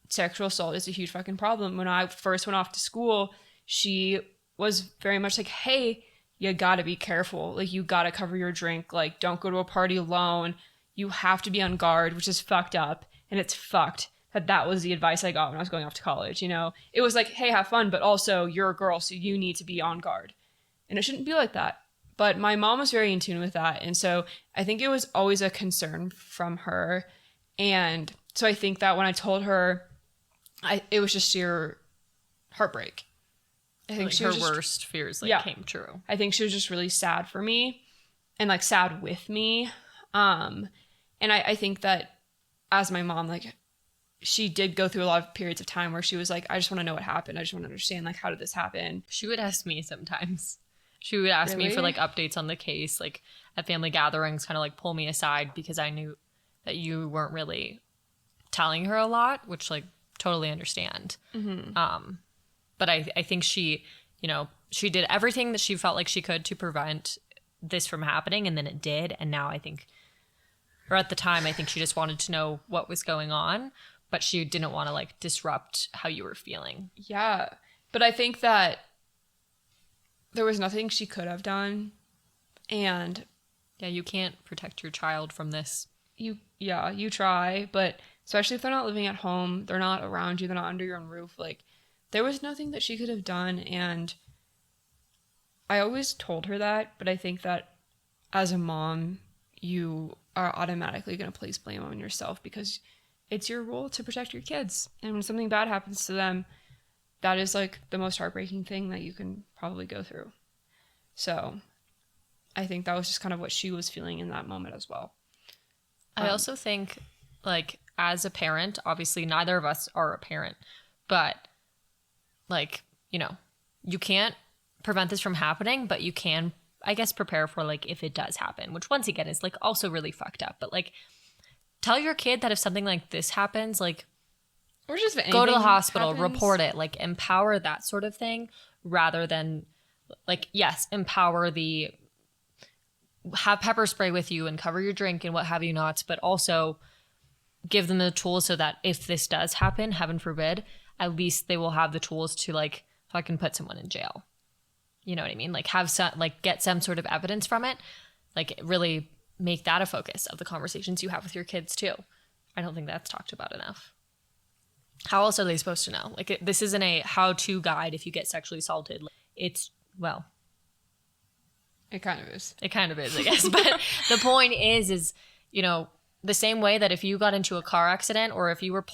sexual assault is a huge fucking problem. When I first went off to school, she was very much like, hey, you gotta be careful. Like, you gotta cover your drink. Like, don't go to a party alone. You have to be on guard, which is fucked up. And it's fucked that was the advice I got when I was going off to college, you know? It was like, hey, have fun, but also you're a girl, so you need to be on guard. And it shouldn't be like that. But my mom was very in tune with that. And so I think it was always a concern from her. And so I think that when I told her, it was just sheer heartbreak. I think like her worst fears came true. I think she was just really sad for me, and like sad with me. And I think that as my mom, like she did go through a lot of periods of time where she was like, I just want to know what happened. I just want to understand, like, how did this happen? She would ask me sometimes. She would ask me for like updates on the case, like at family gatherings, kind of like pull me aside because I knew that you weren't really telling her a lot, which like totally understand. But I think she, you know, she did everything that she felt like she could to prevent this from happening, and then it did. And now I think, or at the time, I think she just wanted to know what was going on, but she didn't want to like disrupt how you were feeling. Yeah. But I think that there was nothing she could have done. And yeah, you can't protect your child from this. You try, but especially if they're not living at home, they're not around you, they're not under your own roof. Like, there was nothing that she could have done. And I always told her that, but I think that as a mom, you are automatically going to place blame on yourself because it's your role to protect your kids. And when something bad happens to them, that is like the most heartbreaking thing that you can probably go through. So I think that was just kind of what she was feeling in that moment as well. I also think, like, as a parent, obviously neither of us are a parent, but like, you know, you can't prevent this from happening, but you can, I guess, prepare for like if it does happen, which once again is like also really fucked up. But like, tell your kid that if something like this happens, like, or just go to the hospital, report it, like empower that sort of thing rather than like, yes, empower the have pepper spray with you and cover your drink and what have you not, but also give them the tools so that if this does happen, heaven forbid, at least they will have the tools to like fucking put someone in jail. You know what I mean? Like have some, like get some sort of evidence from it. Like really make that a focus of the conversations you have with your kids too. I don't think that's talked about enough. How else are they supposed to know? Like this isn't a how-to guide if you get sexually assaulted. It's, well, it kind of is. It kind of is, I guess. But the point is, you know, the same way that if you got into a car accident or if you were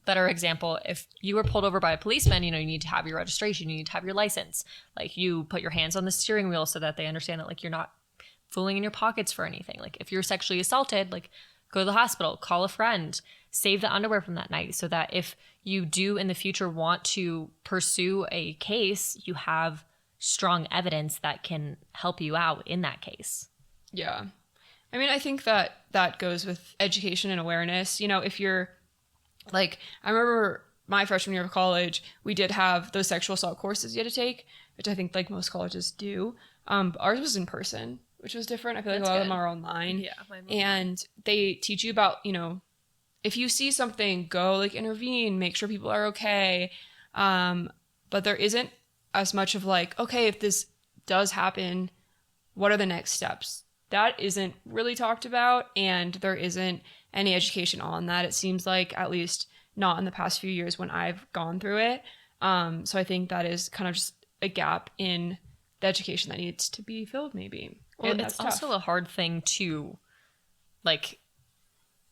better example, if you were pulled over by a policeman, you know, you need to have your registration, you need to have your license. Like you put your hands on the steering wheel so that they understand that like you're not fooling in your pockets for anything. Like if you're sexually assaulted, like go to the hospital, call a friend, save the underwear from that night so that if you do in the future want to pursue a case, you have strong evidence that can help you out in that case. Yeah. I mean, I think that that goes with education and awareness. You know, if you're like, I remember my freshman year of college, we did have those sexual assault courses you had to take, which I think like most colleges do. Ours was in person, which was different. I feel like a lot of them are online. Yeah. And they teach you about, you know, if you see something, go like intervene, make sure people are okay. But there isn't as much of like, okay, if this does happen, what are the next steps? That isn't really talked about, and there isn't any education on that. It seems like, at least not in the past few years when I've gone through it. So I think that is kind of just a gap in the education that needs to be filled, maybe. Well, it's also a hard thing to, like,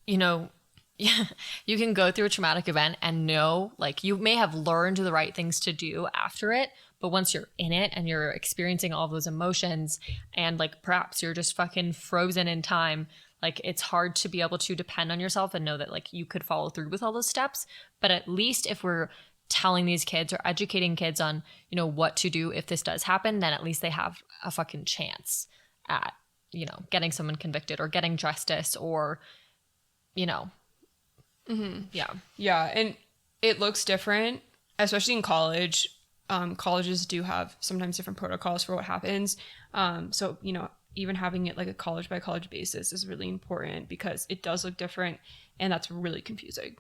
you know, you can go through a traumatic event and know, like, you may have learned the right things to do after it, but once you're in it and you're experiencing all those emotions and like perhaps you're just fucking frozen in time, like it's hard to be able to depend on yourself and know that like you could follow through with all those steps. But at least if we're telling these kids or educating kids on, you know, what to do if this does happen, then at least they have a fucking chance at, you know, getting someone convicted or getting justice or, you know. Mm-hmm. Yeah. And it looks different, especially in college. Colleges do have sometimes different protocols for what happens. So, you know, even having it like a college by college basis is really important because it does look different and that's really confusing.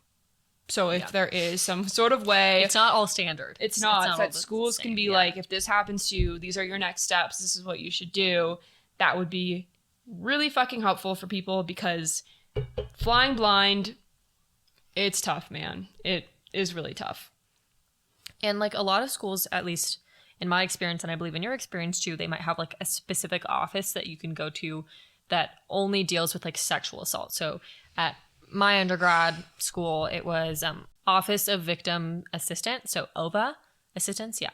So if there is some sort of way, it's not all standard. It's not that schools can be like, if this happens to you, these are your next steps. This is what you should do. That would be really fucking helpful for people because flying blind, it's tough, man. It is really tough. And like a lot of schools, at least in my experience, and I believe in your experience too, they might have like a specific office that you can go to that only deals with like sexual assault. So at my undergrad school, it was Office of Victim Assistant, so OVA assistants, yeah.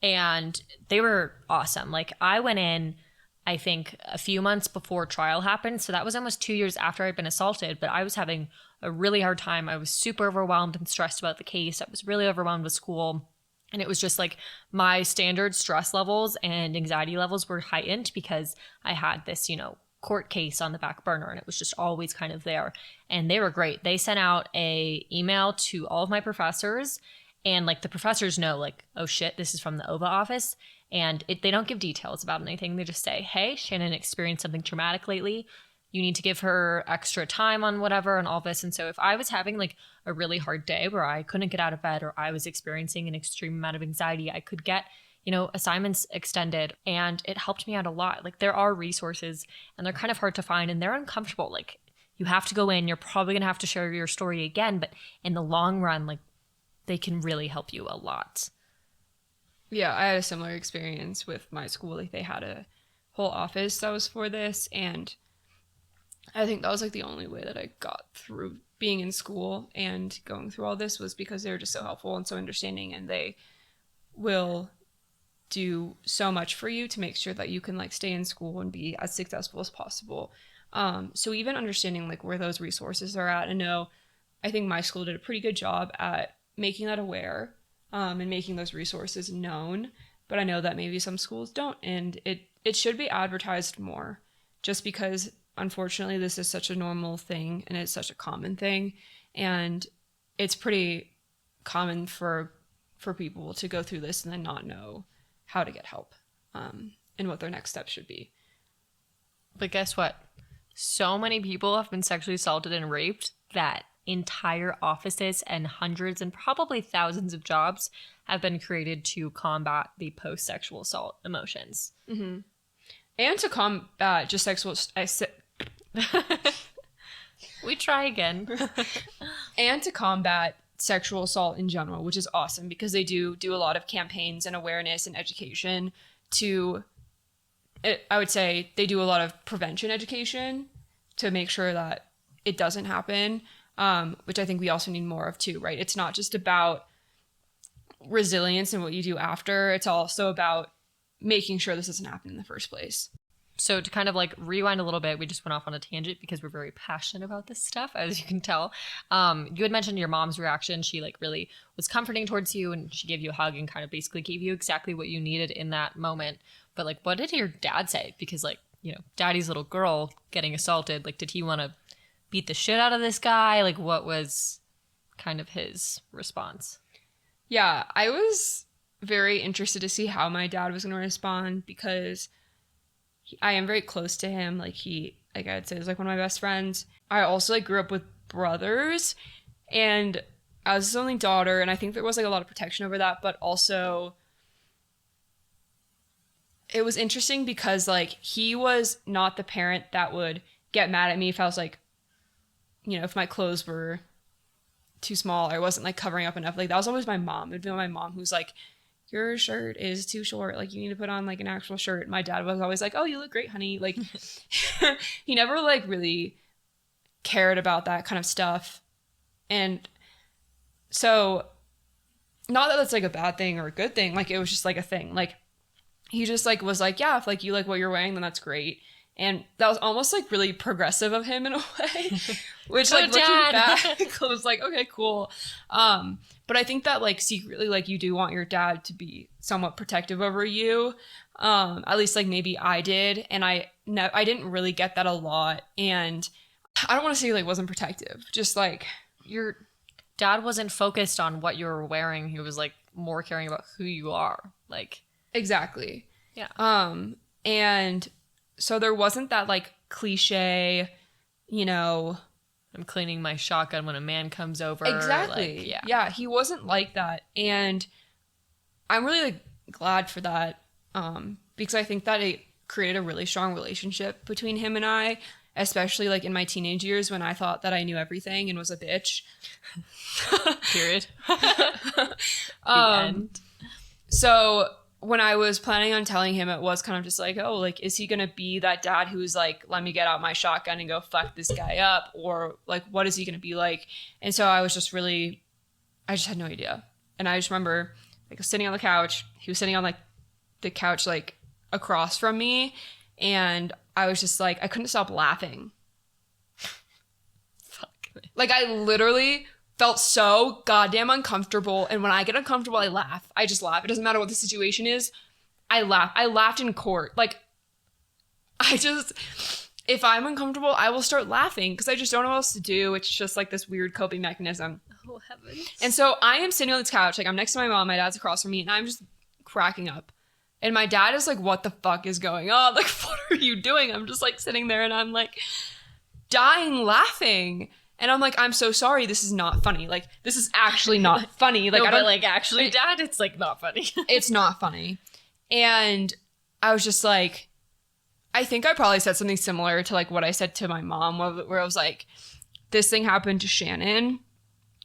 And they were awesome. Like I went in I think a few months before trial happened. So that was almost 2 years after I'd been assaulted, but I was having a really hard time. I was super overwhelmed and stressed about the case. I was really overwhelmed with school. And it was just like my standard stress levels and anxiety levels were heightened because I had this, court case on the back burner, and it was just always kind of there. And they were great. They sent out a email to all of my professors, and like the professors know, like, oh shit, this is from the OVA office. And they don't give details about anything. They just say, hey, Shannon experienced something traumatic lately. You need to give her extra time on whatever and all this. And so if I was having like a really hard day where I couldn't get out of bed or I was experiencing an extreme amount of anxiety, I could get, assignments extended, and it helped me out a lot. Like there are resources and they're kind of hard to find and they're uncomfortable. Like you have to go in, you're probably going to have to share your story again, but in the long run, like they can really help you a lot. Yeah, I had a similar experience with my school. Like they had a whole office that was for this, and I think that was like the only way that I got through being in school and going through all this was because they were just so helpful and so understanding, and they will do so much for you to make sure that you can like stay in school and be as successful as possible. So even understanding like where those resources are at, I think my school did a pretty good job at making that aware and making those resources known. But I know that maybe some schools don't, and it should be advertised more, just because unfortunately this is such a normal thing and it's such a common thing, and it's pretty common for people to go through this and then not know how to get help and what their next steps should be. But guess what? So many people have been sexually assaulted and raped that entire offices and hundreds and probably thousands of jobs have been created to combat the post-sexual assault emotions. Mm-hmm. And to combat just sexual... We try again. And to combat sexual assault in general, which is awesome because they do a lot of campaigns and awareness and education I would say they do a lot of prevention education to make sure that it doesn't happen, which I think we also need more of too, right? It's not just about resilience and what you do after. It's also about making sure this doesn't happen in the first place. So to kind of like rewind a little bit, we just went off on a tangent because we're very passionate about this stuff, as you can tell. You had mentioned your mom's reaction. She like really was comforting towards you, and she gave you a hug and kind of basically gave you exactly what you needed in that moment. But like, what did your dad say? Because like, daddy's little girl getting assaulted, like, did he want to beat the shit out of this guy? Like, what was kind of his response? Yeah, I was very interested to see how my dad was going to respond because I am very close to him. Like I'd say is like one of my best friends. I also like grew up with brothers, and I was his only daughter, and I think there was like a lot of protection over that, but also it was interesting because like he was not the parent that would get mad at me if I was like, if my clothes were too small or I wasn't like covering up enough. Like that was always my mom. It'd be my mom who's like, your shirt is too short. Like you need to put on like an actual shirt. My dad was always like, oh, you look great, honey. Like he never like really cared about that kind of stuff. And so not that that's like a bad thing or a good thing. Like it was just like a thing. Like he just like was like, yeah, if like you like what you're wearing, then that's great. And that was almost like really progressive of him in a way, which like looking back, I was like, okay, cool. But I think that like secretly, like you do want your dad to be somewhat protective over you. At least like maybe I did. And I didn't really get that a lot. And I don't want to say like wasn't protective, just like your dad wasn't focused on what you were wearing. He was like more caring about who you are. Like exactly. Yeah. And so there wasn't that like cliche, I'm cleaning my shotgun when a man comes over. Exactly. Like, yeah. He wasn't like that. And I'm really like glad for that. Because I think that it created a really strong relationship between him and I, especially like in my teenage years when I thought that I knew everything and was a bitch. Period. End. So when I was planning on telling him, it was kind of just like, oh, like, is he going to be that dad who's like, let me get out my shotgun and go fuck this guy up? Or like, what is he going to be like? And so I just had no idea. And I just remember like sitting on the couch. He was sitting on like the couch, like across from me. And I was just like, I couldn't stop laughing. Fuck me. Like, I literally felt so goddamn uncomfortable. And when I get uncomfortable, I laugh. I just laugh. It doesn't matter what the situation is. I laugh. I laughed in court. Like, if I'm uncomfortable, I will start laughing because I just don't know what else to do. It's just like this weird coping mechanism. Oh, heavens. And so I am sitting on this couch. Like, I'm next to my mom. My dad's across from me. And I'm just cracking up. And my dad is like, what the fuck is going on? Like, what are you doing? I'm just like sitting there and I'm like dying laughing. And I'm like, I'm so sorry. This is not funny. Like, this is actually not funny. Like, no, but like, actually, Dad, it's like not funny. It's not funny. And I was just like, I think I probably said something similar to like what I said to my mom, where I was like, this thing happened to Shannon.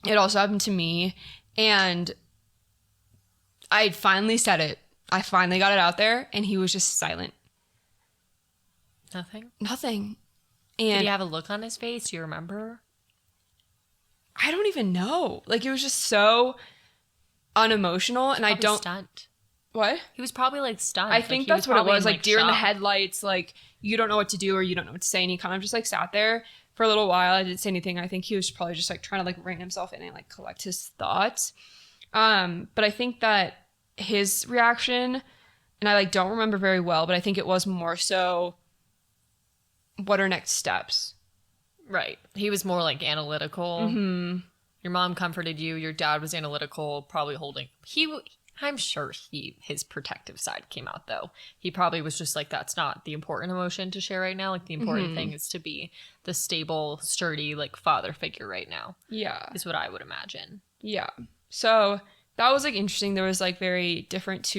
It also happened to me. And I finally said it. I finally got it out there, and he was just silent. Nothing? Nothing. And did he have a look on his face? Do you remember? I don't even know. Like, it was just so unemotional, and I don't... Stunned. What? He was probably, like, stunned. I think that's what it was. Like, deer in the shock. headlights, like, you don't know what to do or you don't know what to say, and he kind of just, like, sat there for a little while. I didn't say anything. I think he was probably just, like, trying to, like, rein himself in and, like, collect his thoughts. But I think that his reaction, and I like don't remember very well, but I think it was more so, what are next steps? Right. He was more like analytical. Mm-hmm. Your mom comforted you. Your dad was analytical, probably holding. I'm sure his protective side came out though. He probably was just like, that's not the important emotion to share right now. Like the important thing is to be the stable, sturdy, like father figure right now. Yeah. Is what I would imagine. Yeah. So that was like interesting. There was like very different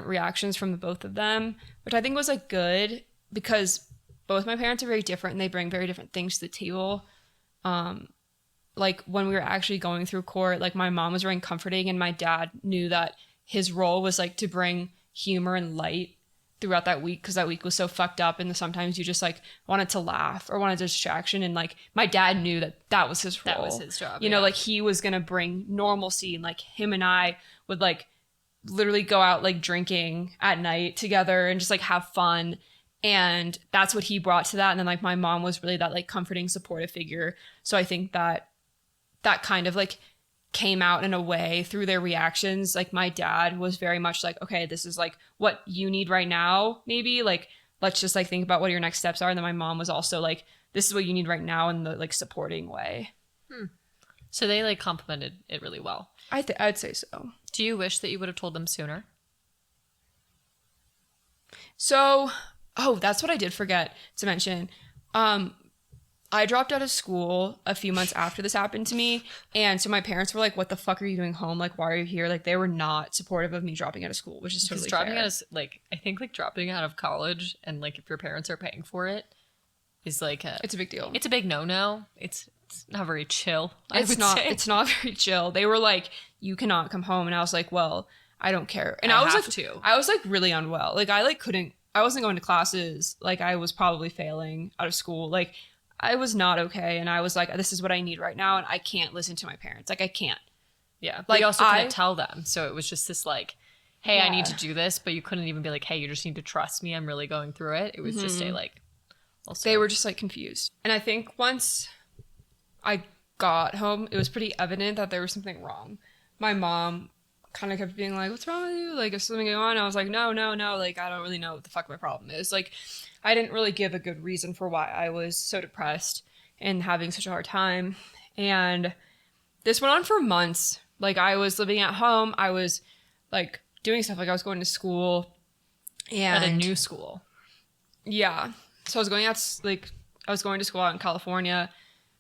reactions from the both of them, which I think was like good because both my parents are very different and they bring very different things to the table. Like when we were actually going through court, like my mom was very comforting and my dad knew that his role was like to bring humor and light throughout that week because that week was so fucked up and sometimes you just like wanted to laugh or wanted a distraction, and like my dad knew that was his role. That was his job. You know, like he was gonna bring normalcy, and like him and I would like literally go out like drinking at night together and just like have fun. And that's what he brought to that. And then like my mom was really that like comforting, supportive figure. So I think that kind of like came out in a way through their reactions. Like my dad was very much like, okay, this is like what you need right now. Maybe like, let's just like think about what your next steps are. And then my mom was also like, this is what you need right now in the like supporting way. So they like complimented it really well. I'd say so. Do you wish that you would have told them sooner? So, that's what I did forget to mention. I dropped out of school a few months after this happened to me. And so my parents were like, what the fuck are you doing home? Like, why are you here? Like, they were not supportive of me dropping out of school, which is totally dropping fair. out of, like, I think like dropping out of college and like if your parents are paying for it is like it's a big deal. It's a big no-no. It's not very chill. It's not very chill. They were like, you cannot come home. And I was like, well, I don't care. And I was like really unwell. Like I wasn't going to classes. Like I was probably failing out of school. Like I was not okay. And I was like, this is what I need right now. And I can't listen to my parents. Like I can't. Yeah. But you also couldn't tell them. So it was just this like, hey, I need to do this. But you couldn't even be like, hey, you just need to trust me. I'm really going through it. It was just a like. Also. They were just like confused. And I think once I got home, it was pretty evident that there was something wrong. My mom kind of kept being like, what's wrong with you? Like, is something going on? I was like, no. Like, I don't really know what the fuck my problem is. Like, I didn't really give a good reason for why I was so depressed and having such a hard time. And this went on for months. Like, I was living at home. I was, like, doing stuff. Like, I was going to school. And at a new school. Yeah. So I was going to school out in California.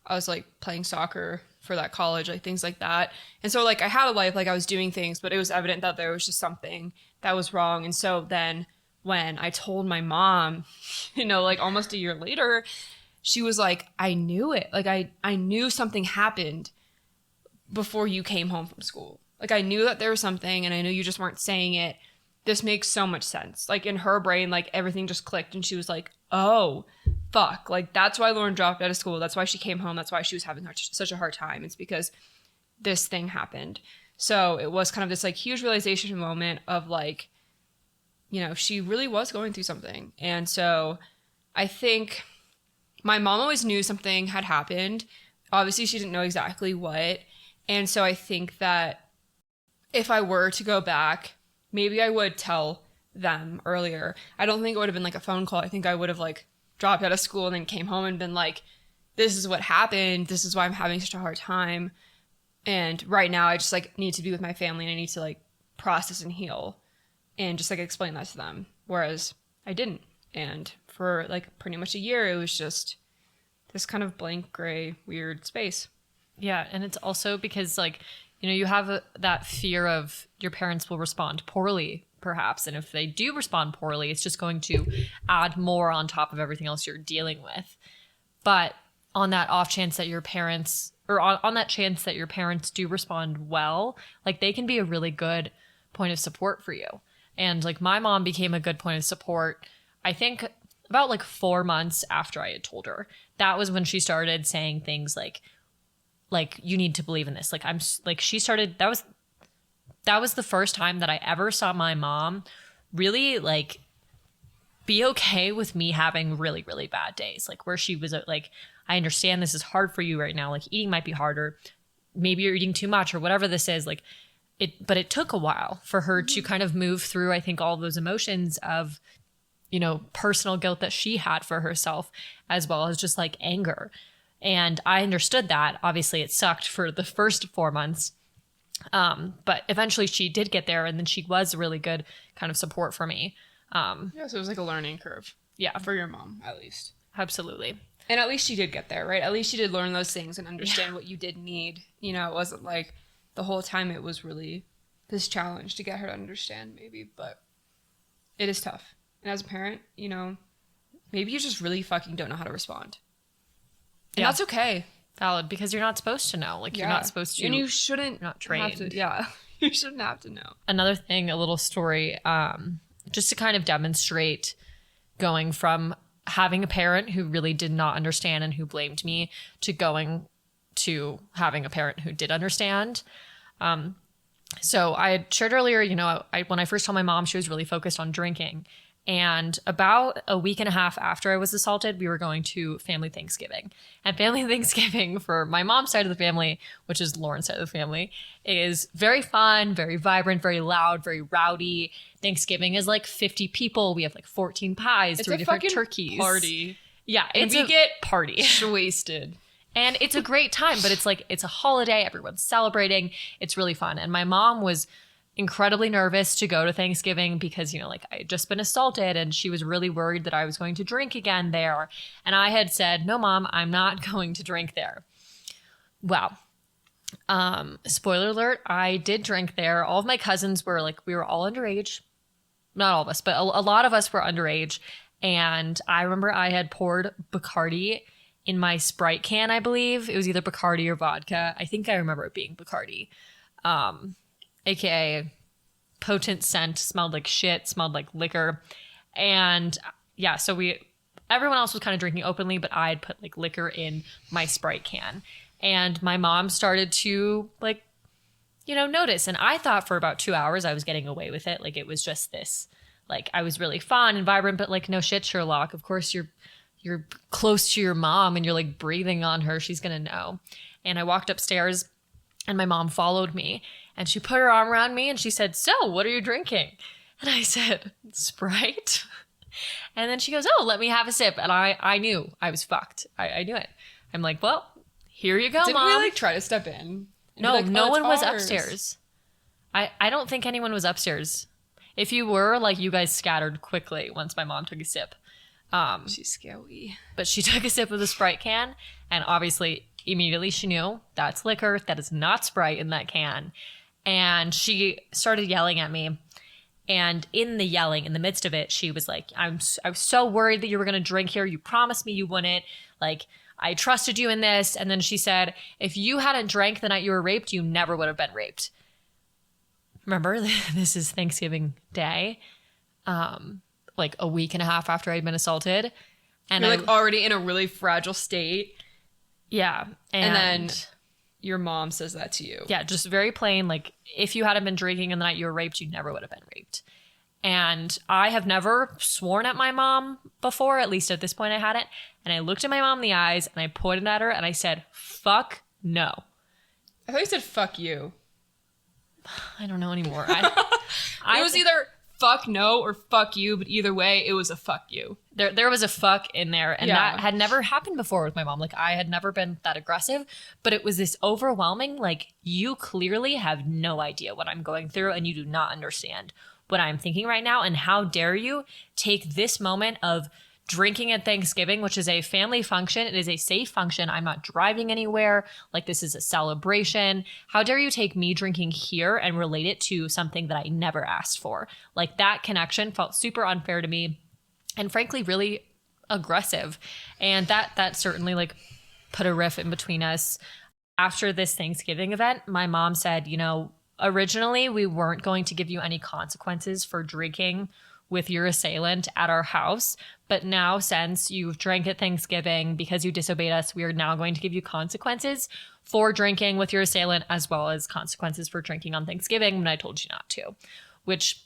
I was, like, playing soccer for that college, like, things like that. And so, like, I had a life, like, I was doing things, but it was evident that there was just something that was wrong. And so then when I told my mom, you know, like, almost a year later, she was like, I knew it. Like, I knew something happened before you came home from school. Like, I knew that there was something, and I knew you just weren't saying it. This makes so much sense. Like, in her brain, like, everything just clicked, and she was like, oh, fuck. Like, that's why Lauren dropped out of school. That's why she came home. That's why she was having such a hard time. It's because this thing happened. So it was kind of this, like, huge realization moment of, like, she really was going through something. And so I think my mom always knew something had happened. Obviously, she didn't know exactly what. And so I think that if I were to go back, maybe I would tell them earlier. I don't think it would have been like a phone call. I think I would have like dropped out of school and then came home and been like, this is what happened. This is why I'm having such a hard time. And right now I just like need to be with my family and I need to like process and heal and just like explain that to them. Whereas I didn't. And for like pretty much a year, it was just this kind of blank, gray, weird space. Yeah. And it's also because like, you have that fear of your parents will respond poorly, perhaps. And if they do respond poorly, it's just going to add more on top of everything else you're dealing with. But on that off chance that your parents, or on that chance that your parents do respond well, like they can be a really good point of support for you. And like my mom became a good point of support, I think about like 4 months after I had told her. That was when she started saying things like you need to believe in this. Like she started, that was the first time that I ever saw my mom really like be okay with me having really, really bad days. Like where she was like, I understand this is hard for you right now. Like eating might be harder. Maybe you're eating too much or whatever this is. Like but it took a while for her to kind of move through, I think, all those emotions of, personal guilt that she had for herself, as well as just like anger. And I understood that. Obviously it sucked for the first 4 months. But eventually she did get there, and then she was a really good kind of support for me. So it was like a learning curve. Yeah. For your mom, at least. Absolutely. And at least she did get there, right? At least she did learn those things and understand what you did need. It wasn't like the whole time it was really this challenge to get her to understand, maybe. But it is tough. And as a parent, maybe you just really fucking don't know how to respond. And that's okay. Valid, because you're not supposed to know. Like, you're not supposed to. And you shouldn't. You're not trained. You shouldn't have to know. Another thing, a little story, just to kind of demonstrate going from having a parent who really did not understand and who blamed me to going to having a parent who did understand. So I had shared earlier, when I first told my mom, she was really focused on drinking. And about a week and a half after I was assaulted, we were going to family Thanksgiving. And family Thanksgiving for my mom's side of the family, which is Lauren's side of the family, is very fun, very vibrant, very loud, very rowdy. Thanksgiving is like 50 people. We have like 14 pies, 3 different turkeys. Party. Yeah, we get party. Wasted. And it's a great time, but it's a holiday. Everyone's celebrating. It's really fun. And my mom was incredibly nervous to go to Thanksgiving because, I had just been assaulted, and she was really worried that I was going to drink again there. And I had said, no, Mom, I'm not going to drink there. Well, spoiler alert, I did drink there. All of my cousins were we were all underage. Not all of us, but a lot of us were underage. And I remember I had poured Bacardi in my Sprite can, I believe. It was either Bacardi or vodka. I think I remember it being Bacardi. AKA potent scent, smelled like shit, smelled like liquor. And yeah, so everyone else was kind of drinking openly, but I had put liquor in my Sprite can. And my mom started to notice. And I thought for about 2 hours I was getting away with it. It was just this, I was really fun and vibrant, but no shit, Sherlock. Of course you're close to your mom and you're breathing on her. She's going to know. And I walked upstairs and my mom followed me and she put her arm around me and she said, "So what are you drinking?" And I said, "Sprite." And then she goes, "Oh, let me have a sip." And I knew I was fucked. I knew it. I'm like, "Well, here you go, Mom." Didn't we try to step in? No, no one was upstairs. I don't think anyone was upstairs. If you were, you guys scattered quickly once my mom took a sip. She's scary. But she took a sip of the Sprite can, and obviously, immediately she knew that's liquor. That is not Sprite in that can. And she started yelling at me. And in the yelling, in the midst of it, she was like, I was so worried that you were going to drink here. You promised me you wouldn't. I trusted you in this. And then she said, if you hadn't drank the night you were raped, you never would have been raped. Remember, this is Thanksgiving Day. A week and a half after I'd been assaulted. And you're already in a really fragile state. Yeah. And then your mom says that to you. Yeah, just very plain. If you hadn't been drinking on the night you were raped, you never would have been raped. And I have never sworn at my mom before, at least at this point I hadn't. And I looked at my mom in the eyes and I pointed at her and I said, fuck no. I thought you said fuck you. I don't know anymore. It was either fuck no or fuck you, but either way, it was a fuck you. There was a fuck in there, and that had never happened before with my mom. Like, I had never been that aggressive, but it was this overwhelming, like, you clearly have no idea what I'm going through, and you do not understand what I'm thinking right now, and how dare you take this moment of drinking at Thanksgiving, which is a family function. It is a safe function. I'm not driving anywhere. Like, this is a celebration. How dare you take me drinking here and relate it to something that I never asked for? Like, that connection felt super unfair to me and frankly really aggressive. And that certainly like put a rift in between us. After this Thanksgiving event, my mom said, you know, originally we weren't going to give you any consequences for drinking with your assailant at our house. But now, since you've drank at Thanksgiving because you disobeyed us, we are now going to give you consequences for drinking with your assailant, as well as consequences for drinking on Thanksgiving when I told you not to, which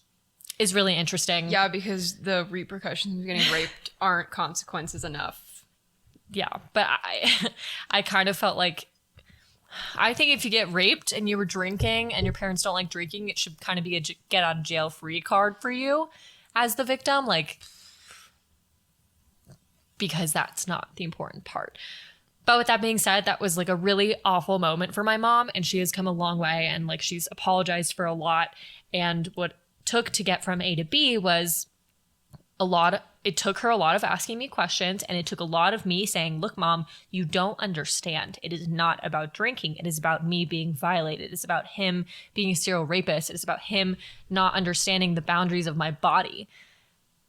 is really interesting. Yeah, because the repercussions of getting raped aren't consequences enough. Yeah, but I kind of felt like, I think if you get raped and you were drinking and your parents don't like drinking, it should kind of be a get out of jail free card for you as the victim, like, because that's not the important part. But with that being said, that was like a really awful moment for my mom, and she has come a long way, and like she's apologized for a lot. And what it took to get from A to B was it took her a lot of asking me questions, and it took a lot of me saying, look, mom, you don't understand. It is not about drinking. It is about me being violated. It's about him being a serial rapist. It's about him not understanding the boundaries of my body.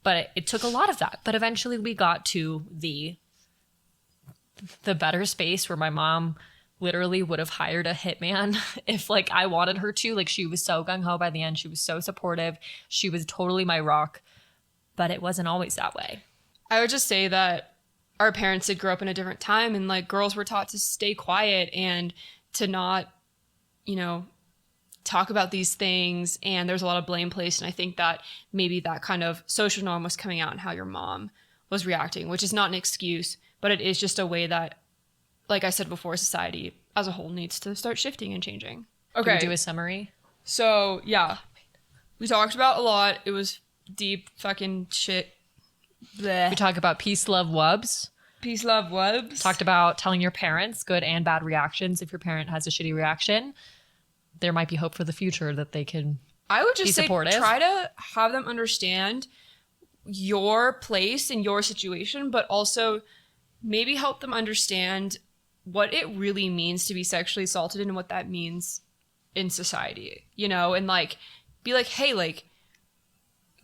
But it took a lot of that. But eventually we got to the better space where my mom literally would have hired a hitman if like I wanted her to. Like, she was so gung-ho by the end. She was so supportive. She was totally my rock. But it wasn't always that way. I would just say that our parents did grow up in a different time, and like girls were taught to stay quiet and to not, you know, talk about these things. And there's a lot of blame placed. And I think that maybe that kind of social norm was coming out in how your mom was reacting, which is not an excuse, but it is just a way that, like I said before, society as a whole needs to start shifting and changing. Okay. Can we do a summary? So yeah, we talked about a lot. It was deep fucking shit. Blech. We talk about peace, love, wubbz. Peace, love, wubbz. Talked about telling your parents good and bad reactions. If your parent has a shitty reaction, there might be hope for the future that they can I would just be say supportive. Try to have them understand your place in your situation, but also maybe help them understand what it really means to be sexually assaulted and what that means in society, you know, and like be like, hey, like,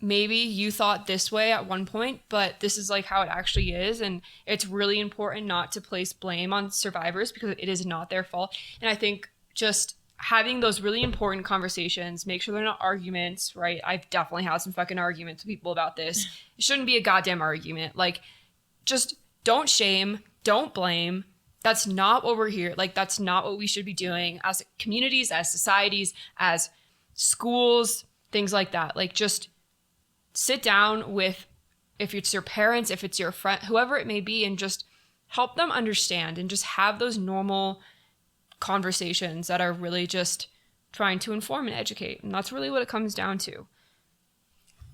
maybe you thought this way at one point, but this is like how it actually is. And it's really important not to place blame on survivors because it is not their fault. And I think just having those really important conversations, make sure they're not arguments, right? I've definitely had some fucking arguments with people about this. It shouldn't be a goddamn argument. Like, just don't shame, don't blame. That's not what we're here. Like, that's not what we should be doing as communities, as societies, as schools, things like that. Like, just sit down with, if it's your parents, if it's your friend, whoever it may be, and just help them understand and just have those normal conversations that are really just trying to inform and educate. And that's really what it comes down to.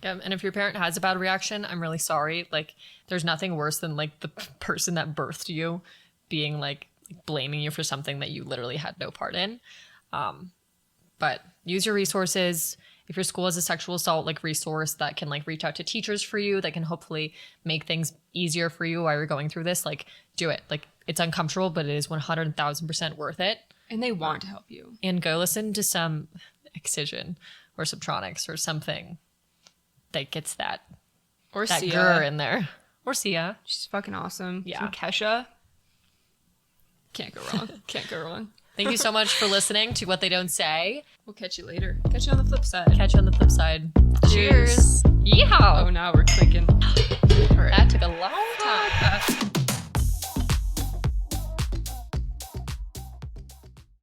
Yeah, and if your parent has a bad reaction, I'm really sorry. Like, there's nothing worse than like the person that birthed you being like blaming you for something that you literally had no part in. But use your resources. If your school has a sexual assault like resource that can like reach out to teachers for you, that can hopefully make things easier for you while you're going through this, like, do it. Like, it's uncomfortable, but it is 100,000% worth it. And they want to help you. And go listen to some Excision or Subtronics or something that gets that or that Sia grr in there. Or Sia. She's fucking awesome. Yeah. Some Kesha. Can't go wrong. Can't go wrong. Thank you so much for listening to What They Don't Say. We'll catch you later. Catch you on the flip side. Catch you on the flip side. Cheers. Yeehaw. Oh, now we're clicking.